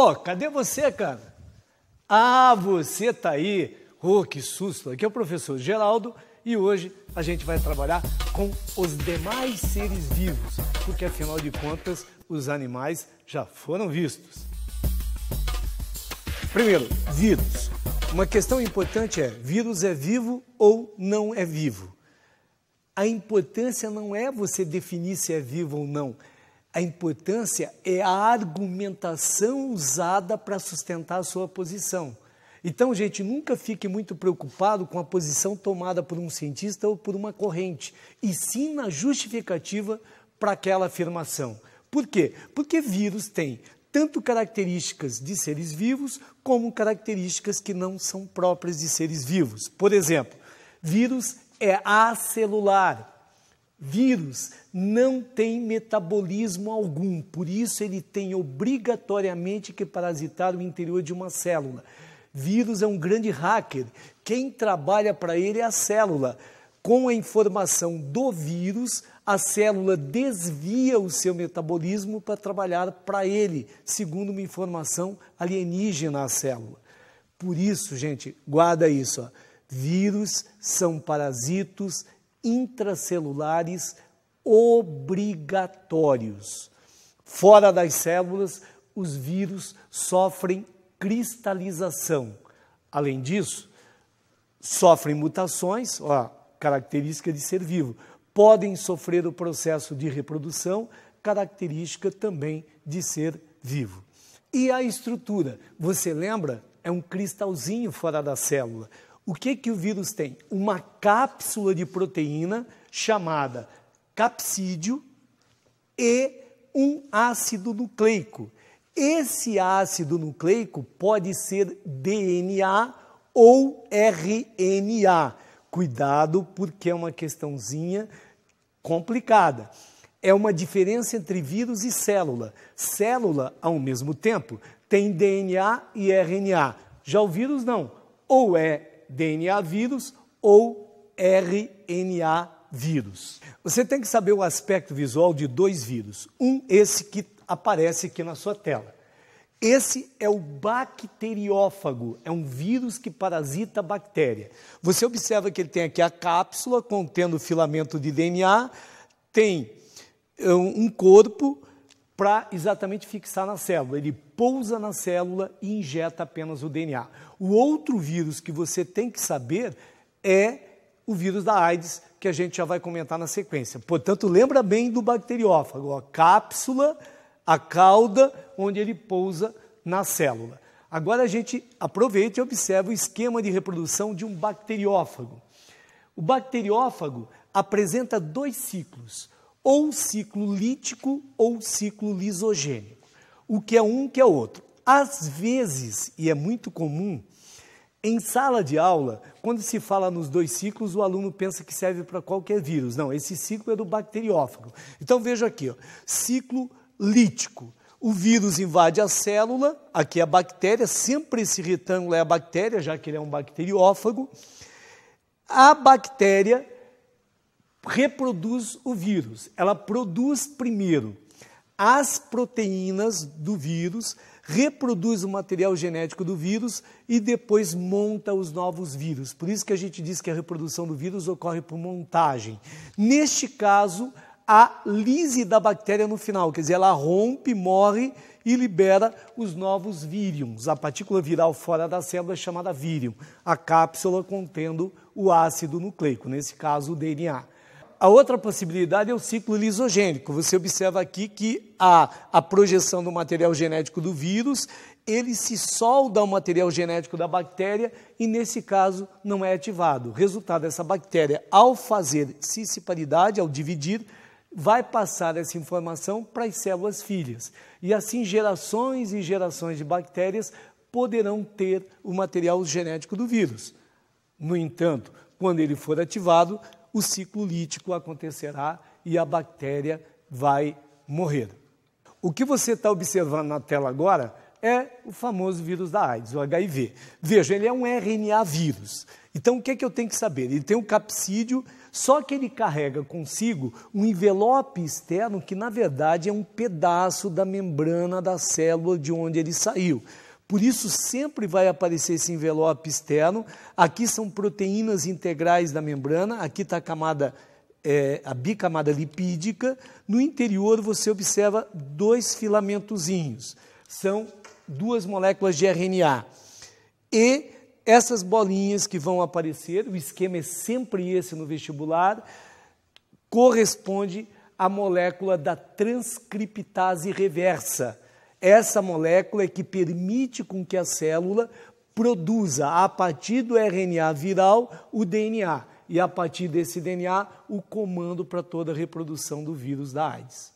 Ô, cadê você, cara? Ah, você tá aí. Oh, que susto. Aqui é o professor Geraldo e hoje a gente vai trabalhar com os demais seres vivos, porque afinal de contas os animais já foram vistos. Primeiro, vírus. Uma questão importante é, vírus é vivo ou não é vivo? A importância não é você definir se é vivo ou não. A importância é a argumentação usada para sustentar a sua posição. Então, gente, nunca fique muito preocupado com a posição tomada por um cientista ou por uma corrente, e sim na justificativa para aquela afirmação. Por quê? Porque vírus tem tanto características de seres vivos, como características que não são próprias de seres vivos. Por exemplo, vírus é acelular. Vírus não tem metabolismo algum, por isso ele tem obrigatoriamente que parasitar o interior de uma célula. Vírus é um grande hacker, quem trabalha para ele é a célula. Com a informação do vírus, a célula desvia o seu metabolismo para trabalhar para ele, segundo uma informação alienígena à célula. Por isso, gente, guarda isso, ó. Vírus são parasitos intracelulares obrigatórios. Fora das células, os vírus sofrem cristalização. Além disso, sofrem mutações, ó, característica de ser vivo. Podem sofrer o processo de reprodução, característica também de ser vivo. E a estrutura? Você lembra? É um cristalzinho fora da célula. O que o vírus tem? Uma cápsula de proteína chamada capsídeo e um ácido nucleico. Esse ácido nucleico pode ser DNA ou RNA. Cuidado, porque é uma questãozinha complicada. É uma diferença entre vírus e célula. Célula, ao mesmo tempo, tem DNA e RNA. Já o vírus não. Ou é DNA vírus ou RNA vírus. Você tem que saber o aspecto visual de dois vírus. Esse que aparece aqui na sua tela. Esse é o bacteriófago, é um vírus que parasita a bactéria. Você observa que ele tem aqui a cápsula contendo filamento de DNA, tem um corpo para exatamente fixar na célula. Ele pousa na célula e injeta apenas o DNA. O outro vírus que você tem que saber é o vírus da AIDS, que a gente já vai comentar na sequência. Portanto, lembra bem do bacteriófago, a cápsula, a cauda, onde ele pousa na célula. Agora a gente aproveita e observa o esquema de reprodução de um bacteriófago. O bacteriófago apresenta dois ciclos, ou ciclo lítico ou ciclo lisogênico. O que é um, que é outro. Às vezes, e é muito comum, em sala de aula, quando se fala nos dois ciclos, o aluno pensa que serve para qualquer vírus. Não, esse ciclo é do bacteriófago. Então veja aqui, ó, ciclo lítico. O vírus invade a célula, aqui é a bactéria, sempre esse retângulo é a bactéria, já que ele é um bacteriófago. A bactéria reproduz o vírus. Ela produz primeiro as proteínas do vírus, reproduz o material genético do vírus e depois monta os novos vírus. Por isso que a gente diz que a reprodução do vírus ocorre por montagem. Neste caso, a lise da bactéria no final, quer dizer, ela rompe, morre e libera os novos vírions. A partícula viral fora da célula é chamada vírion, a cápsula contendo o ácido nucleico, nesse caso o DNA. A outra possibilidade é o ciclo lisogênico. Você observa aqui que a projeção do material genético do vírus, ele se solda ao material genético da bactéria e, nesse caso, não é ativado. O resultado dessa bactéria, ao fazer cisciparidade, ao dividir, vai passar essa informação para as células filhas. E assim, gerações e gerações de bactérias poderão ter o material genético do vírus. No entanto, quando ele for ativado, o ciclo lítico acontecerá e a bactéria vai morrer. O que você está observando na tela agora é o famoso vírus da AIDS, o HIV. Veja, ele é um RNA vírus. Então, o que é que eu tenho que saber? Ele tem um capsídeo, só que ele carrega consigo um envelope externo que, na verdade, é um pedaço da membrana da célula de onde ele saiu. Por isso, sempre vai aparecer esse envelope externo. Aqui são proteínas integrais da membrana, aqui está a camada, a bicamada lipídica. No interior, você observa 2 filamentozinhos. São 2 moléculas de RNA. E essas bolinhas que vão aparecer, o esquema é sempre esse no vestibular, corresponde à molécula da transcriptase reversa. Essa molécula é que permite com que a célula produza, a partir do RNA viral, o DNA. E a partir desse DNA, o comando para toda a reprodução do vírus da AIDS.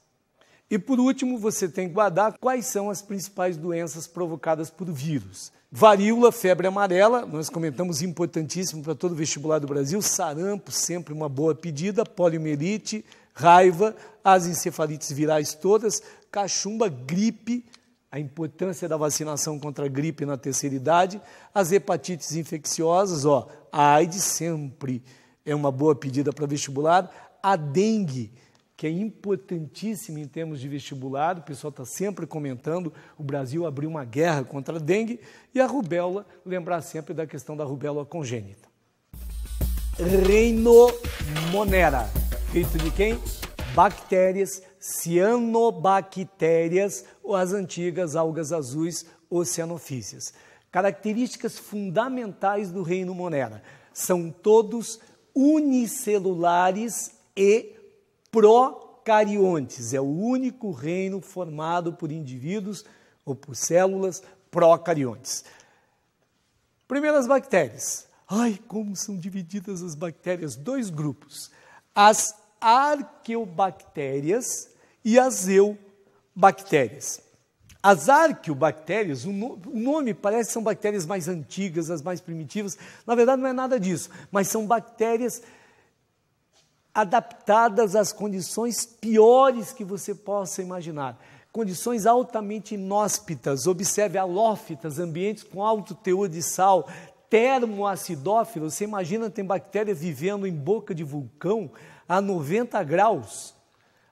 E por último, você tem que guardar quais são as principais doenças provocadas por vírus. Varíola, febre amarela, nós comentamos, importantíssimo para todo o vestibular do Brasil, sarampo, sempre uma boa pedida, poliomielite, raiva, as encefalites virais todas, cachumba, gripe, a importância da vacinação contra a gripe na terceira idade, as hepatites infecciosas, a AIDS sempre é uma boa pedida para vestibular, a dengue, que é importantíssimo em termos de vestibular, o pessoal está sempre comentando, o Brasil abriu uma guerra contra a dengue, e a rubéola, lembrar sempre da questão da rubéola congênita. Reino Monera, feito de quem? Bactérias, cianobactérias, ou as antigas algas azuis oceanofísias. Características fundamentais do reino Monera, são todos unicelulares e procariontes, é o único reino formado por indivíduos ou por células procariontes. Primeiras bactérias. Ai, como são divididas as bactérias? 2 grupos. As arqueobactérias e as eubactérias. As arqueobactérias, o nome parece que são bactérias mais antigas, as mais primitivas. Na verdade, não é nada disso, mas são bactérias adaptadas às condições piores que você possa imaginar. Condições altamente inóspitas, observe halófitas, ambientes com alto teor de sal, termoacidófilos. Você imagina, tem bactéria vivendo em boca de vulcão a 90 graus.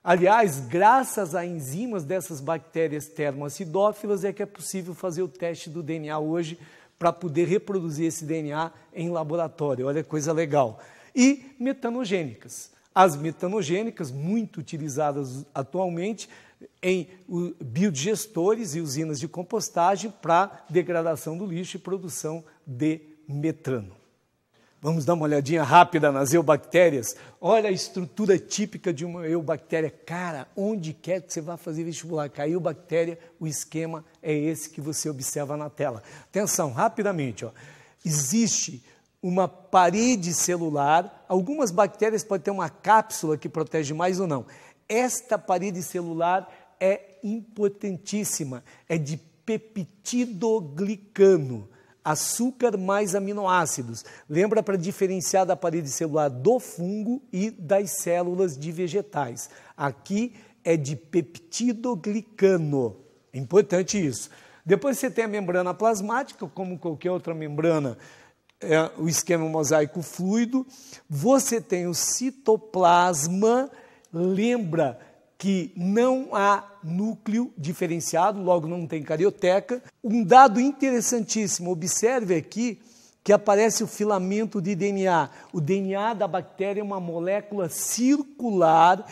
Aliás, graças a enzimas dessas bactérias termoacidófilas é que é possível fazer o teste do DNA hoje para poder reproduzir esse DNA em laboratório. Olha que coisa legal. E metanogênicas. As metanogênicas, muito utilizadas atualmente em biodigestores e usinas de compostagem para degradação do lixo e produção de metano. Vamos dar uma olhadinha rápida nas eubactérias. Olha a estrutura típica de uma eubactéria. Cara, onde quer que você vá fazer vestibular, com a eubactéria, o esquema é esse que você observa na tela. Atenção, rapidamente. Existe uma parede celular, algumas bactérias podem ter uma cápsula que protege mais ou não. Esta parede celular é importantíssima, é de peptidoglicano, açúcar mais aminoácidos. Lembra para diferenciar da parede celular do fungo e das células de vegetais. Aqui é de peptidoglicano, é importante isso. Depois você tem a membrana plasmática, como qualquer outra membrana, o esquema mosaico fluido, você tem o citoplasma, lembra que não há núcleo diferenciado, logo não tem carioteca. Um dado interessantíssimo, observe aqui que aparece o filamento de DNA. O DNA da bactéria é uma molécula circular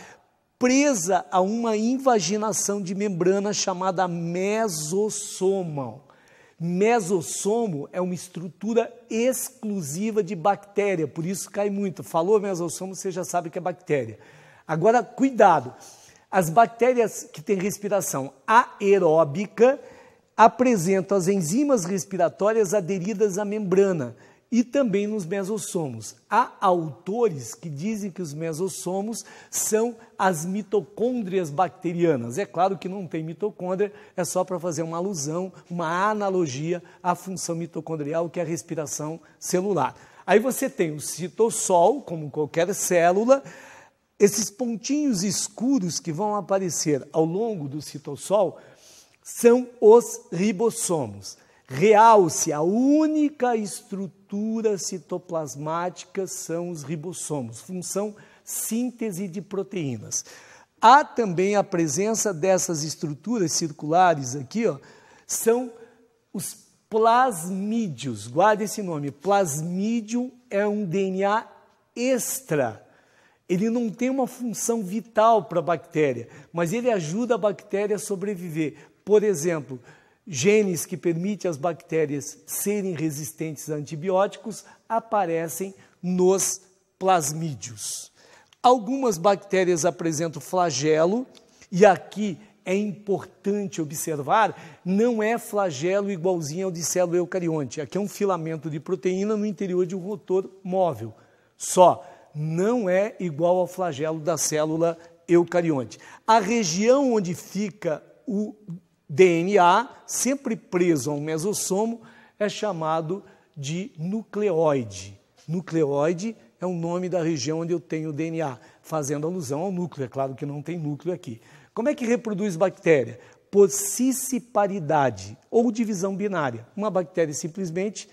presa a uma invaginação de membrana chamada mesossomo. Mesossomo é uma estrutura exclusiva de bactéria, por isso cai muito. Falou mesossomo, você já sabe que é bactéria. Agora, cuidado, as bactérias que têm respiração aeróbica apresentam as enzimas respiratórias aderidas à membrana e também nos mesossomos. Há autores que dizem que os mesossomos são as mitocôndrias bacterianas. É claro que não tem mitocôndria, é só para fazer uma alusão, uma analogia à função mitocondrial, que é a respiração celular. Aí você tem o citossol, como qualquer célula, esses pontinhos escuros que vão aparecer ao longo do citossol são os ribossomos. Realce, a única estrutura citoplasmática são os ribossomos, função síntese de proteínas. Há também a presença dessas estruturas circulares aqui, ó, são os plasmídios. Guarde esse nome, plasmídio é um DNA extra. Ele não tem uma função vital para a bactéria, mas ele ajuda a bactéria a sobreviver. Por exemplo, genes que permitem às bactérias serem resistentes a antibióticos aparecem nos plasmídios. Algumas bactérias apresentam flagelo, e aqui é importante observar, não é flagelo igualzinho ao de célula eucarionte. Aqui é um filamento de proteína no interior de um rotor móvel. Só, não é igual ao flagelo da célula eucarionte. A região onde fica o DNA, sempre preso a um mesossomo, é chamado de nucleoide. Nucleoide é o nome da região onde eu tenho o DNA, fazendo alusão ao núcleo. É claro que não tem núcleo aqui. Como é que reproduz bactéria? Por cisciparidade ou divisão binária. Uma bactéria simplesmente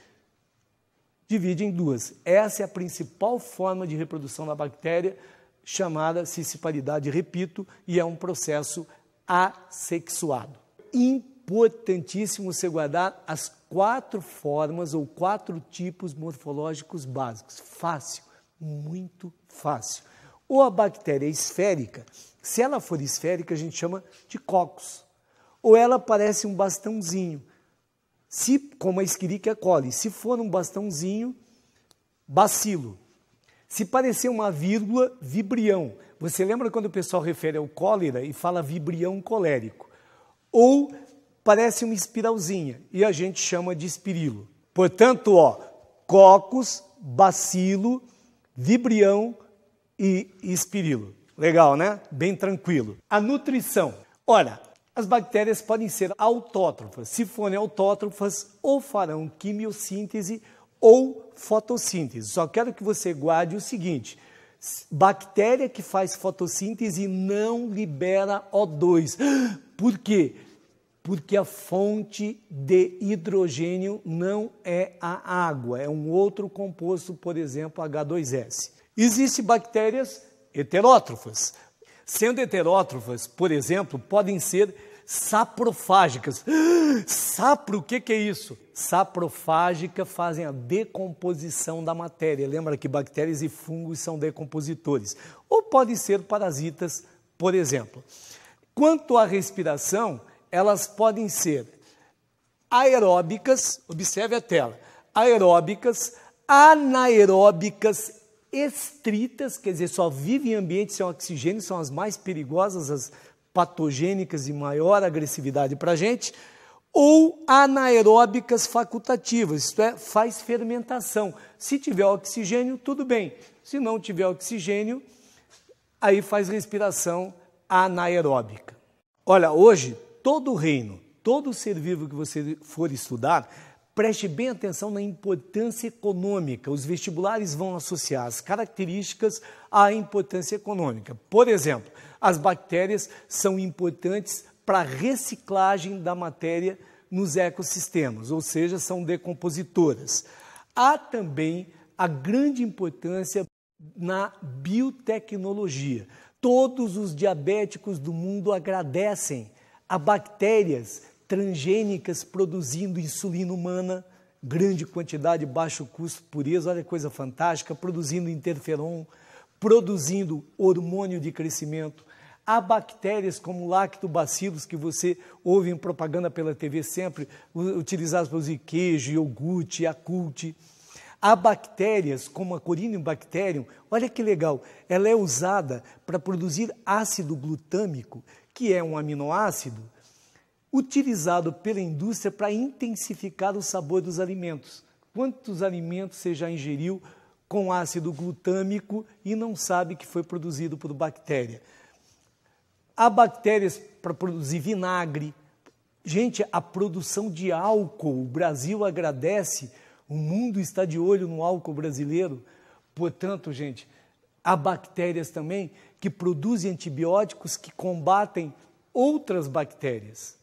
divide em duas. Essa é a principal forma de reprodução da bactéria, chamada cisciparidade, repito, e é um processo assexuado. Importantíssimo você guardar as 4 formas ou 4 tipos morfológicos básicos. Fácil, muito fácil. Ou a bactéria é esférica, se ela for esférica a gente chama de cocos. Ou ela parece um bastãozinho, como a Escherichia coli. Se for um bastãozinho, bacilo. Se parecer uma vírgula, vibrião. Você lembra quando o pessoal refere ao cólera e fala vibrião colérico? Ou parece uma espiralzinha e a gente chama de espirilo. Portanto, ó, cocos, bacilo, vibrião e espirilo. Legal, né? Bem tranquilo. A nutrição. Ora, as bactérias podem ser autótrofas. Se forem autótrofas, ou farão quimiossíntese ou fotossíntese. Só quero que você guarde o seguinte: bactéria que faz fotossíntese não libera O2. Por quê? Porque a fonte de hidrogênio não é a água, é um outro composto, por exemplo, H2S. Existem bactérias heterótrofas. Sendo heterótrofas, por exemplo, podem ser saprofágicas. Sapro, o que é isso? Saprofágica fazem a decomposição da matéria. Lembra que bactérias e fungos são decompositores. Ou podem ser parasitas, por exemplo. Quanto à respiração, elas podem ser aeróbicas, observe a tela, aeróbicas, anaeróbicas, estritas, quer dizer, só vivem em ambientes sem oxigênio, são as mais perigosas, as patogênicas e maior agressividade para a gente, ou anaeróbicas facultativas, isto é, faz fermentação. Se tiver oxigênio, tudo bem. Se não tiver oxigênio, aí faz respiração anaeróbica. Olha, hoje, todo o reino, todo ser vivo que você for estudar, preste bem atenção na importância econômica. Os vestibulares vão associar as características à importância econômica. Por exemplo, as bactérias são importantes para a reciclagem da matéria nos ecossistemas, ou seja, são decompositoras. Há também a grande importância na biotecnologia. Todos os diabéticos do mundo agradecem a bactérias transgênicas produzindo insulina humana, grande quantidade, baixo custo, pureza, olha que coisa fantástica, produzindo interferon, produzindo hormônio de crescimento. Há bactérias como lactobacilos, que você ouve em propaganda pela TV sempre, utilizadas para produzir queijo, iogurte, Yakult. Há bactérias como a Corynebacterium, olha que legal, ela é usada para produzir ácido glutâmico, que é um aminoácido, utilizado pela indústria para intensificar o sabor dos alimentos. Quantos alimentos você já ingeriu com ácido glutâmico e não sabe que foi produzido por bactéria? Há bactérias para produzir vinagre. Gente, a produção de álcool, o Brasil agradece, o mundo está de olho no álcool brasileiro. Portanto, gente, há bactérias também que produzem antibióticos que combatem outras bactérias.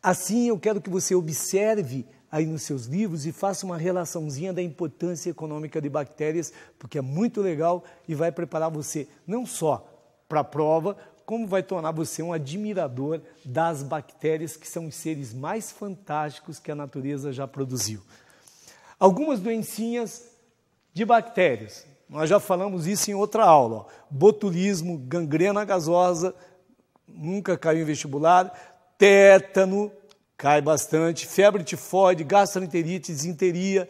Assim, eu quero que você observe aí nos seus livros e faça uma relaçãozinha da importância econômica de bactérias, porque é muito legal e vai preparar você não só para a prova, como vai tornar você um admirador das bactérias, que são os seres mais fantásticos que a natureza já produziu. Algumas doencinhas de bactérias. Nós já falamos isso em outra aula. Ó. Botulismo, gangrena gasosa, nunca caiu em vestibular. Tétano, cai bastante. Febre tifoide, gastroenterite, disenteria,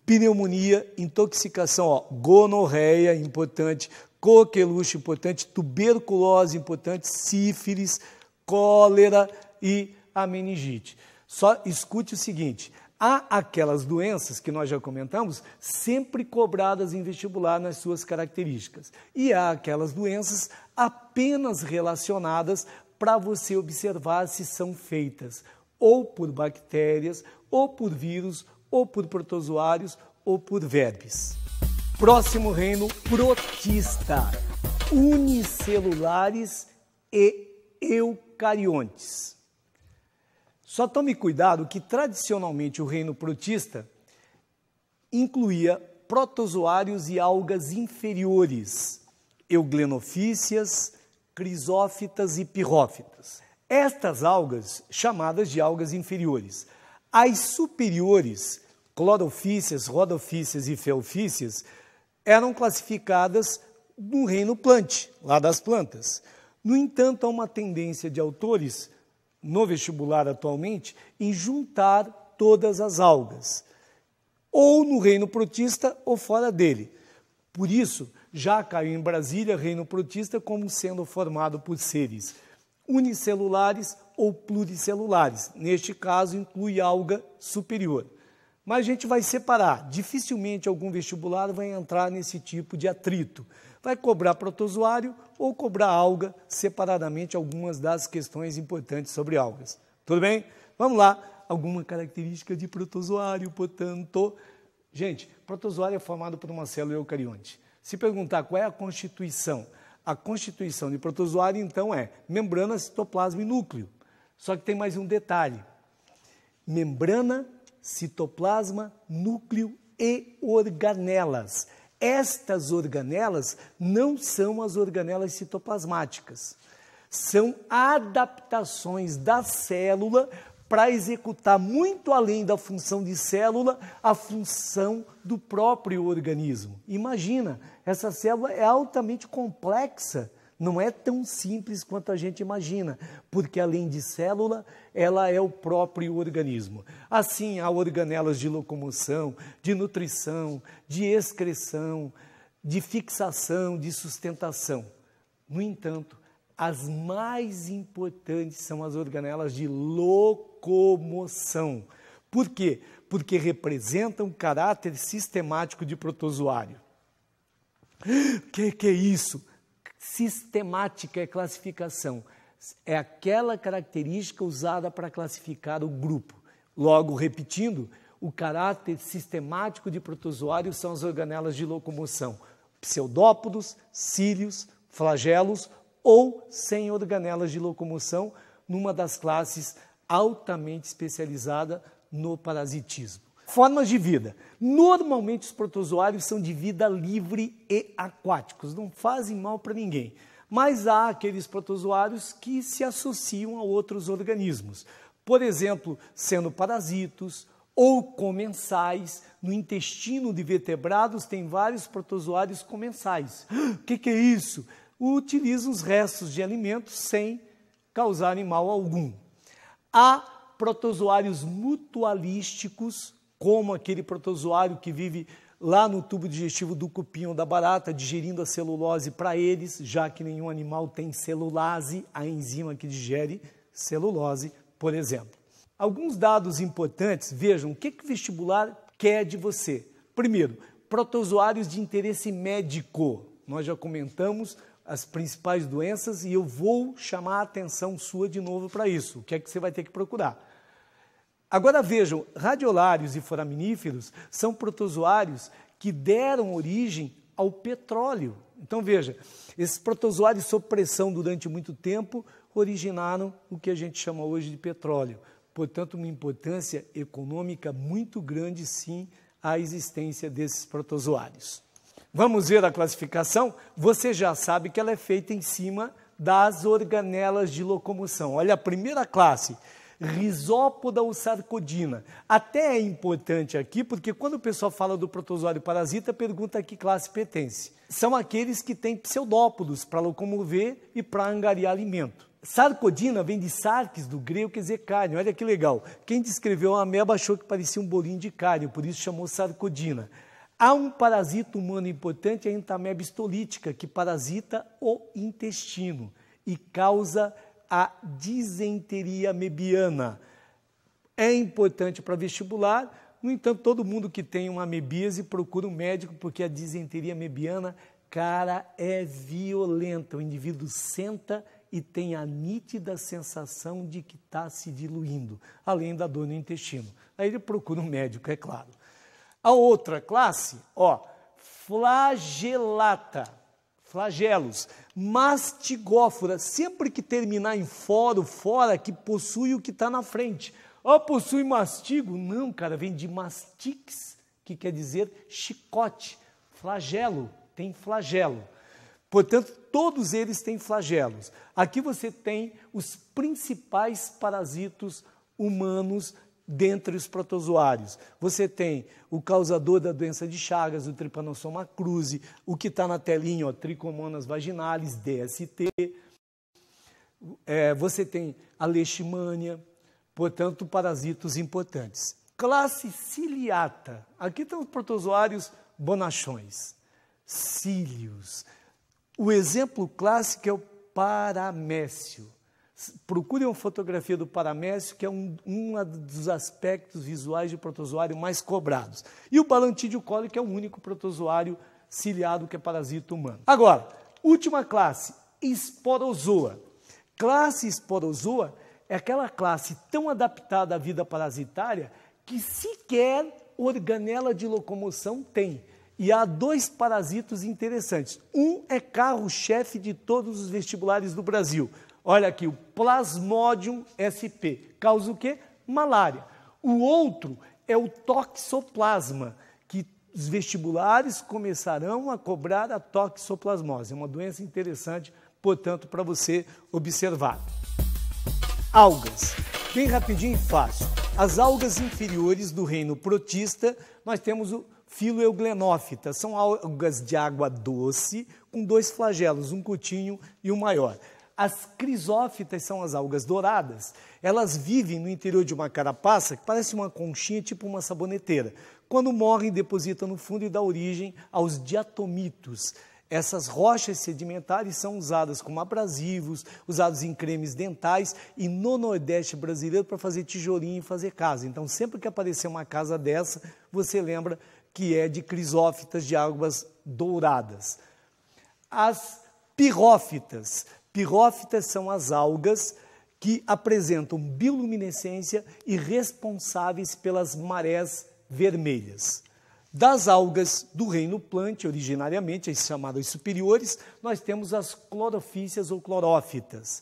pneumonia, intoxicação, ó, gonorreia, importante. Coqueluche, importante. Tuberculose, importante. Sífilis, cólera e a meningite. Só escute o seguinte. Há aquelas doenças que nós já comentamos, sempre cobradas em vestibular nas suas características. E há aquelas doenças apenas relacionadas para você observar se são feitas ou por bactérias, ou por vírus, ou por protozoários, ou por vermes. Próximo reino, protista, unicelulares e eucariontes. Só tome cuidado que, tradicionalmente, o reino protista incluía protozoários e algas inferiores, euglenofícias, crisófitas e pirrófitas. Estas algas, chamadas de algas inferiores. As superiores, clorofícias, rodofícias e feofícias, eram classificadas no reino plante, lá das plantas. No entanto, há uma tendência de autores no vestibular atualmente, em juntar todas as algas, ou no reino protista ou fora dele. Por isso, já caiu em Brasília reino protista como sendo formado por seres unicelulares ou pluricelulares. Neste caso, inclui alga superior. Mas a gente vai separar. Dificilmente algum vestibular vai entrar nesse tipo de atrito. Vai cobrar protozoário ou cobrar alga separadamente, algumas das questões importantes sobre algas. Tudo bem? Vamos lá. Alguma característica de protozoário, portanto. Gente, protozoário é formado por uma célula eucarionte. Se perguntar qual é a constituição de protozoário, então, é membrana, citoplasma e núcleo. Só que tem mais um detalhe. Membrana, citoplasma, núcleo e organelas. Estas organelas não são as organelas citoplasmáticas. São adaptações da célula para executar muito além da função de célula, a função do próprio organismo. Imagina, essa célula é altamente complexa, não é tão simples quanto a gente imagina, porque além de célula, ela é o próprio organismo. Assim, há organelas de locomoção, de nutrição, de excreção, de fixação, de sustentação. No entanto, as mais importantes são as organelas de locomoção. Por quê? Porque representam caráter sistemático de protozoário. O que é isso? Sistemática é classificação. É aquela característica usada para classificar o grupo. Logo, repetindo, o caráter sistemático de protozoários são as organelas de locomoção. Pseudópodos, cílios, flagelos ou sem organelas de locomoção, numa das classes altamente especializada no parasitismo. Formas de vida. Normalmente os protozoários são de vida livre e aquáticos, não fazem mal para ninguém. Mas há aqueles protozoários que se associam a outros organismos. Por exemplo, sendo parasitos ou comensais. No intestino de vertebrados tem vários protozoários comensais. O que é isso? Utilizam os restos de alimentos sem causarem mal algum. Há protozoários mutualísticos, como aquele protozoário que vive lá no tubo digestivo do cupim ou da barata, digerindo a celulose para eles, já que nenhum animal tem celulase, a enzima que digere celulose, por exemplo. Alguns dados importantes, vejam, o que o vestibular quer de você. Primeiro, protozoários de interesse médico. Nós já comentamos as principais doenças e eu vou chamar a atenção sua de novo para isso. O que é que você vai ter que procurar? Agora vejam, radiolários e foraminíferos são protozoários que deram origem ao petróleo. Então veja, esses protozoários sob pressão durante muito tempo originaram o que a gente chama hoje de petróleo. portanto, uma importância econômica muito grande, sim, a existência desses protozoários. Vamos ver a classificação? Você já sabe que ela é feita em cima das organelas de locomoção. Olha, a primeira classe, Rhizopoda ou Sarcodina. Até é importante aqui, porque quando o pessoal fala do protozoário parasita, pergunta a que classe pertence. São aqueles que têm pseudópodos para locomover e para angariar alimento. Sarcodina vem de sarques, do grego, quer dizer carne. Olha que legal. Quem descreveu a ameba achou que parecia um bolinho de carne, por isso chamou sarcodina. Há um parasita humano importante, a Entamoeba histolítica, que parasita o intestino e causa a disenteria amebiana. É importante para vestibular, no entanto, todo mundo que tem uma amebíase procura um médico, porque a disenteria amebiana, cara, é violenta. O indivíduo senta e tem a nítida sensação de que está se diluindo, além da dor no intestino. Aí ele procura um médico, é claro. A outra classe, flagelata, flagelos, mastigófora, sempre que terminar em fora, que possui o que está na frente. Possui mastigo? Não, cara, vem de mastix, que quer dizer chicote. Flagelo, tem flagelo. Portanto, todos eles têm flagelos. Aqui você tem os principais parasitos humanos dentre os protozoários. Você tem o causador da doença de Chagas, o Trypanosoma cruzi, o que está na telinha, Trichomonas vaginalis, DST. Você tem a leishmania, portanto, parasitos importantes. Classe ciliata. Aqui estão os protozoários bonachões, cílios. O exemplo clássico é o paramécio. Procure uma fotografia do paramécio, que é um dos aspectos visuais de protozoário mais cobrados. E o Balantidio coli, que é o único protozoário ciliado que é parasita humano. Agora, última classe, Sporozoa. Classe Sporozoa é aquela classe tão adaptada à vida parasitária que sequer organela de locomoção tem. E há dois parasitos interessantes. Um é carro-chefe de todos os vestibulares do Brasil. Olha aqui, o Plasmodium sp. Causa o quê? Malária. O outro é o Toxoplasma, que os vestibulares começarão a cobrar a toxoplasmose. É uma doença interessante, portanto, para você observar. Algas. Bem rapidinho e fácil. As algas inferiores do reino protista, nós temos o Filoeuglenófita. São algas de água doce, com dois flagelos, um curtinho e um maior. As crisófitas são as algas douradas. Elas vivem no interior de uma carapaça que parece uma conchinha, tipo uma saboneteira. Quando morrem, depositam no fundo e dá origem aos diatomitos. Essas rochas sedimentares são usadas como abrasivos, usados em cremes dentais e no Nordeste brasileiro para fazer tijolinho e fazer casa. Então, sempre que aparecer uma casa dessa, você lembra que é de crisófitas de águas douradas. As pirófitas. Pirófitas são as algas que apresentam bioluminescência e responsáveis pelas marés vermelhas. Das algas do reino plante, originariamente, as chamadas superiores, nós temos as clorofícias ou clorófitas.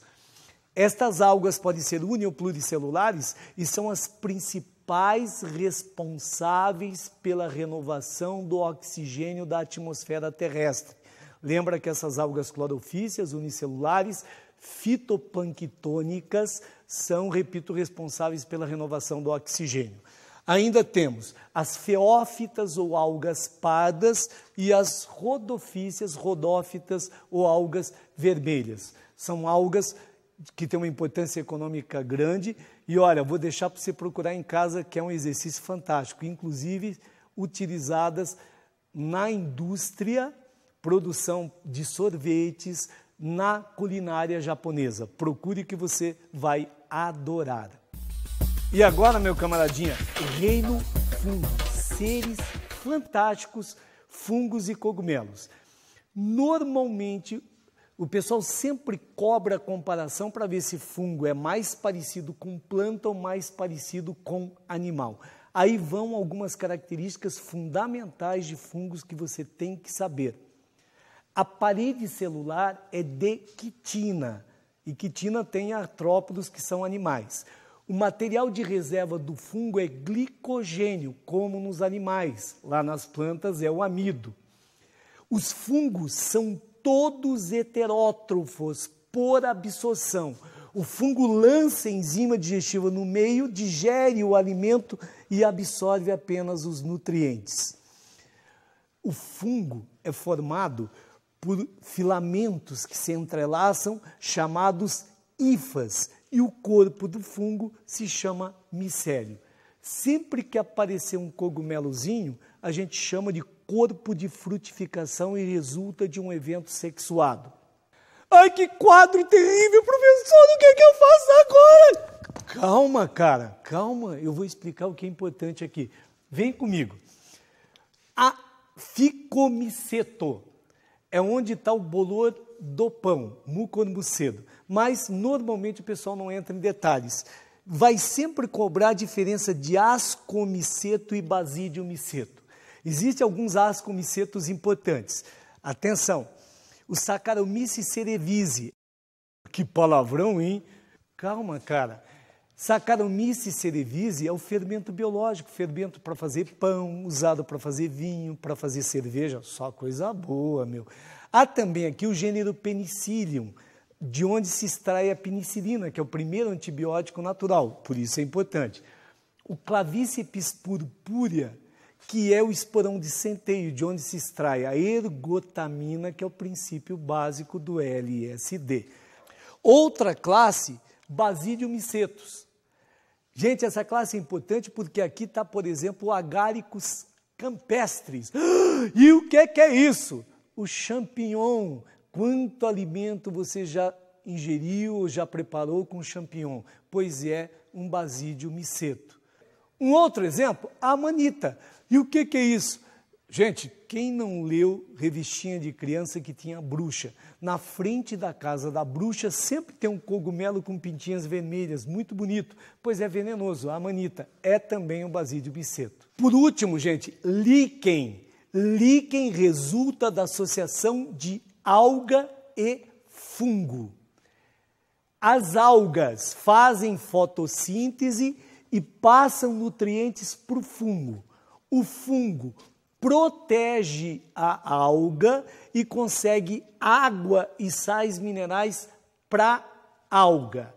Estas algas podem ser uni- ou pluricelulares e são as principais responsáveis pela renovação do oxigênio da atmosfera terrestre. Lembra que essas algas clorofícias, unicelulares, fitoplanctônicas, são, repito, responsáveis pela renovação do oxigênio. Ainda temos as feófitas ou algas pardas e as rodofícias, rodófitas ou algas vermelhas. São algas que têm uma importância econômica grande e, olha, vou deixar para você procurar em casa, que é um exercício fantástico, inclusive utilizadas na indústria, produção de sorvetes, na culinária japonesa. Procure que você vai adorar. E agora, meu camaradinha, reino fungos, seres fantásticos, fungos e cogumelos. Normalmente, o pessoal sempre cobra a comparação para ver se fungo é mais parecido com planta ou mais parecido com animal. Aí vão algumas características fundamentais de fungos que você tem que saber. A parede celular é de quitina, e quitina tem artrópodos que são animais. O material de reserva do fungo é glicogênio, como nos animais. Lá nas plantas é o amido. Os fungos são todos heterótrofos por absorção. O fungo lança a enzima digestiva no meio, digere o alimento e absorve apenas os nutrientes. O fungo é formado por filamentos que se entrelaçam, chamados hifas, e o corpo do fungo se chama micélio. Sempre que aparecer um cogumelozinho, a gente chama de corpo de frutificação e resulta de um evento sexuado. Ai, que quadro terrível, professor, o que é que eu faço agora? Calma, cara, calma, eu vou explicar o que é importante aqui. Vem comigo. A ficomiceto é onde está o bolor do pão, mucormucedo. Mas, normalmente, o pessoal não entra em detalhes. Vai sempre cobrar a diferença de ascomiceto e basidiomiceto. Existem alguns ascomicetos importantes. Atenção, o Saccharomyces cerevisiae. Que palavrão, hein? Calma, cara. Saccharomyces cerevisiae é o fermento biológico, fermento para fazer pão, usado para fazer vinho, para fazer cerveja, só coisa boa, meu. Há também aqui o gênero Penicillium, de onde se extrai a penicilina, que é o primeiro antibiótico natural, por isso é importante. O Clavíceps purpúrea, que é o esporão de centeio, de onde se extrai a ergotamina, que é o princípio básico do LSD. Outra classe, Basidiomicetus. Gente, essa classe é importante porque aqui está, por exemplo, o Agaricus campestris. E o que é isso? O champignon. Quanto alimento você já ingeriu ou já preparou com champignon? Pois é, um basidiomiceto. Um outro exemplo, a amanita. E o que é isso? Gente, quem não leu revistinha de criança que tinha bruxa? Na frente da casa da bruxa sempre tem um cogumelo com pintinhas vermelhas, muito bonito, pois é venenoso. A amanita é também um basidiomiceto. Por último, gente, líquen. Líquen resulta da associação de alga e fungo. As algas fazem fotossíntese e passam nutrientes para o fungo. O fungo protege a alga e consegue água e sais minerais para a alga.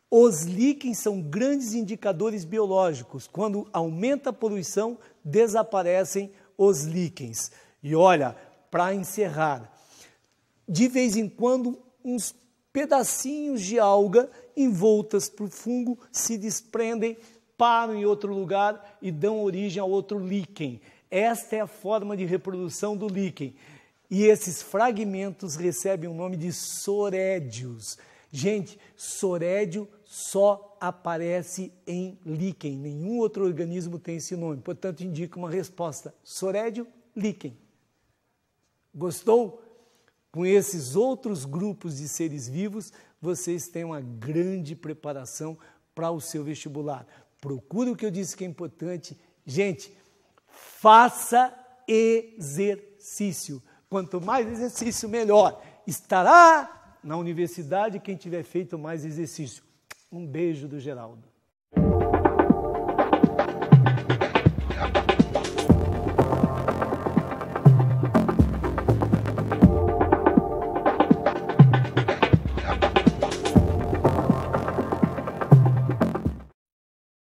Os líquens são grandes indicadores biológicos. Quando aumenta a poluição, desaparecem os líquens. E olha, para encerrar, de vez em quando, uns pedacinhos de alga envoltas por fungo se desprendem, param em outro lugar e dão origem a outro líquen. Esta é a forma de reprodução do líquen. E esses fragmentos recebem o nome de sorédios. Gente, sorédio só aparece em líquen. Nenhum outro organismo tem esse nome. Portanto, indica uma resposta. Sorédio, líquen. Gostou? Com esses outros grupos de seres vivos, vocês têm uma grande preparação para o seu vestibular. Procure o que eu disse que é importante. Gente, faça exercício. Quanto mais exercício, melhor. Estará na universidade quem tiver feito mais exercício. Um beijo do Geraldo.